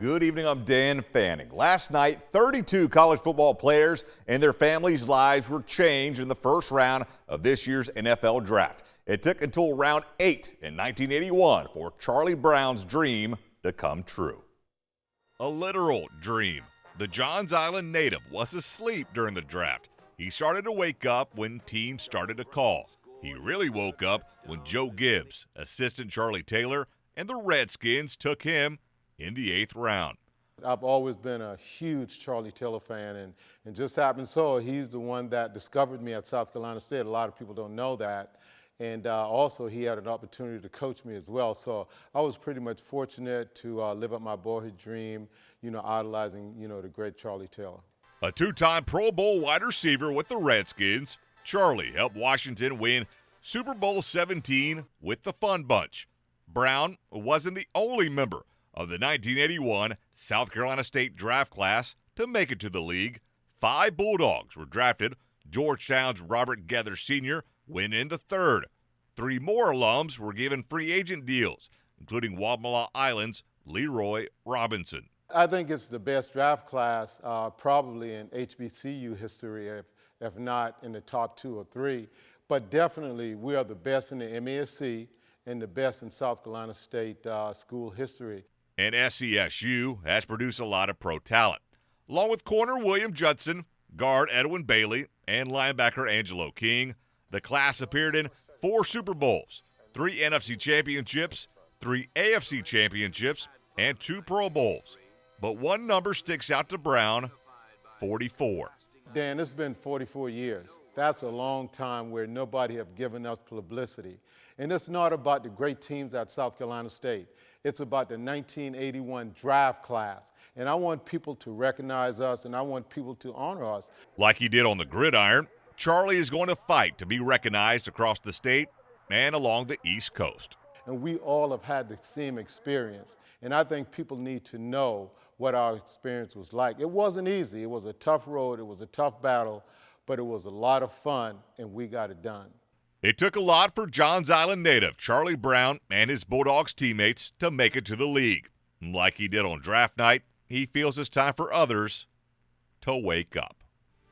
Good evening, I'm Dan Fanning. Last night, 32 college football players and their families' lives were changed in the first round of this year's NFL Draft. It took until round 8 in 1981 for Charlie Brown's dream to come true. A literal dream. The Johns Island native was asleep during the draft. He started to wake up when teams started to call. He really woke up when Joe Gibbs, assistant Charlie Taylor, and the Redskins took him in the 8th round. I've always been a huge Charlie Taylor fan, and just happened so he's the one that discovered me at South Carolina State. A lot of people don't know that. And also he had an opportunity to coach me as well. So I was pretty much fortunate to live up my boyhood dream, idolizing, the great Charlie Taylor. A two-time Pro Bowl wide receiver with the Redskins, Charlie helped Washington win Super Bowl 17 with the Fun Bunch. Brown wasn't the only member of the 1981 South Carolina State draft class to make it to the league. 5 Bulldogs were drafted. Georgetown's Robert Gether Sr. went in the 3rd. 3 more alums were given free agent deals, including Wamala Island's Leroy Robinson. I think it's the best draft class probably in HBCU history, if not in the top 2 or 3. But definitely we are the best in the MASC and the best in South Carolina State school history. And SCSU has produced a lot of pro talent. Along with corner William Judson, guard Edwin Bailey, and linebacker Angelo King, the class appeared in 4 Super Bowls, 3 NFC championships, 3 AFC championships, and 2 Pro Bowls. But one number sticks out to Brown, 44. Dan, it's been 44 years. That's a long time where nobody have given us publicity. And it's not about the great teams at South Carolina State. It's about the 1981 draft class. And I want people to recognize us, and I want people to honor us. Like he did on the gridiron, Charlie is going to fight to be recognized across the state and along the East Coast. And we all have had the same experience. And I think people need to know what our experience was like. It wasn't easy. It was a tough road. It was a tough battle. But it was a lot of fun, and we got it done. It took a lot for Johns Island native Charlie Brown and his Bulldogs teammates to make it to the league. Like he did on draft night, he feels it's time for others to wake up.